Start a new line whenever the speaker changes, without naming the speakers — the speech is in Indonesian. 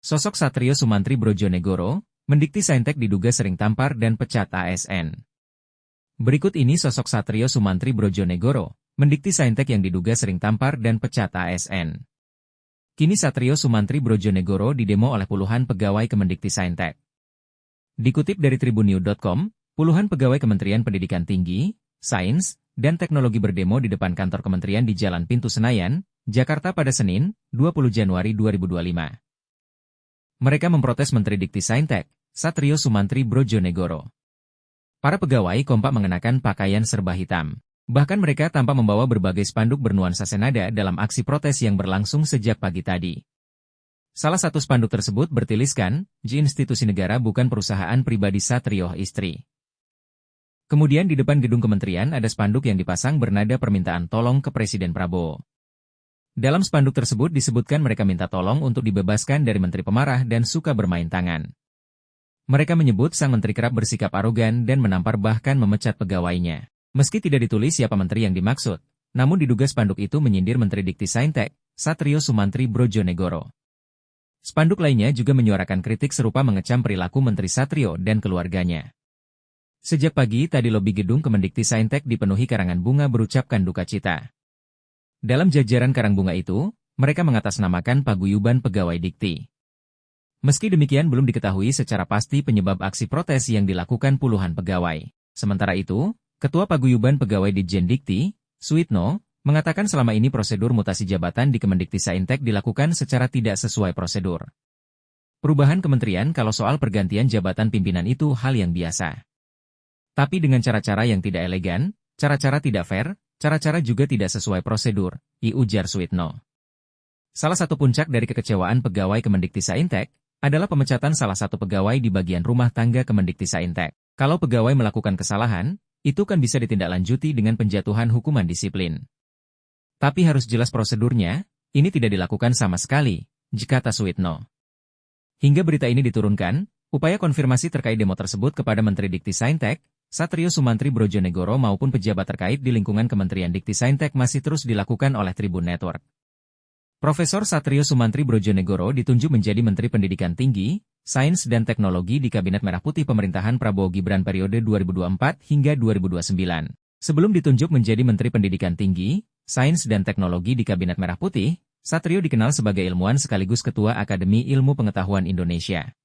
Sosok Satrio Sumantri Brojonegoro, Mendikti Saintek diduga sering tampar dan pecat ASN. Berikut ini sosok Satrio Sumantri Brojonegoro, Mendikti Saintek yang diduga sering tampar dan pecat ASN. Kini Satrio Sumantri Brojonegoro didemo oleh puluhan pegawai Kemendikti Saintek. Dikutip dari tribunnews.com, puluhan pegawai Kementerian Pendidikan Tinggi, Sains, dan Teknologi berdemo di depan kantor kementerian di Jalan Pintu Senayan, Jakarta pada Senin, 20 Januari 2025. Mereka memprotes Menteri Dikti Saintek, Satrio Sumantri Brojonegoro. Para pegawai kompak mengenakan pakaian serba hitam. Bahkan mereka tampak membawa berbagai spanduk bernuansa Senada dalam aksi protes yang berlangsung sejak pagi tadi. Salah satu spanduk tersebut bertuliskan, "Ji institusi negara bukan perusahaan pribadi Satrio istri." Kemudian di depan gedung kementerian ada spanduk yang dipasang bernada permintaan tolong ke Presiden Prabowo. Dalam spanduk tersebut disebutkan mereka minta tolong untuk dibebaskan dari menteri pemarah dan suka bermain tangan. Mereka menyebut sang menteri kerap bersikap arogan dan menampar bahkan memecat pegawainya. Meski tidak ditulis siapa menteri yang dimaksud, namun diduga spanduk itu menyindir Menteri Dikti Saintek, Satrio Sumantri Brojonegoro. Spanduk lainnya juga menyuarakan kritik serupa mengecam perilaku Menteri Satrio dan keluarganya. Sejak pagi tadi lobi gedung Kemendikti Saintek dipenuhi karangan bunga berucapkan duka cita. Dalam jajaran karang bunga itu, mereka mengatasnamakan paguyuban pegawai Dikti. Meski demikian belum diketahui secara pasti penyebab aksi protes yang dilakukan puluhan pegawai. Sementara itu, Ketua Paguyuban Pegawai Ditjen Dikti, Suitno, mengatakan selama ini prosedur mutasi jabatan di Kemendikti Saintek dilakukan secara tidak sesuai prosedur. Perubahan kementerian kalau soal pergantian jabatan pimpinan itu hal yang biasa. Tapi dengan cara-cara yang tidak elegan, cara-cara tidak fair, cara-cara juga tidak sesuai prosedur, ujar Suitno. Salah satu puncak dari kekecewaan pegawai Kemendikti Saintek adalah pemecatan salah satu pegawai di bagian rumah tangga Kemendikti Saintek. Kalau pegawai melakukan kesalahan, itu kan bisa ditindaklanjuti dengan penjatuhan hukuman disiplin. Tapi harus jelas prosedurnya, ini tidak dilakukan sama sekali, kata Suitno. Hingga berita ini diturunkan, upaya konfirmasi terkait demo tersebut kepada Menteri Dikti Saintek, Satrio Sumantri Brojonegoro maupun pejabat terkait di lingkungan Kementerian Dikti Saintek masih terus dilakukan oleh Tribun Network. Profesor Satrio Sumantri Brojonegoro ditunjuk menjadi Menteri Pendidikan Tinggi, Sains dan Teknologi di Kabinet Merah Putih pemerintahan Prabowo Gibran periode 2024 hingga 2029. Sebelum ditunjuk menjadi Menteri Pendidikan Tinggi, Sains dan Teknologi di Kabinet Merah Putih, Satrio dikenal sebagai ilmuwan sekaligus Ketua Akademi Ilmu Pengetahuan Indonesia.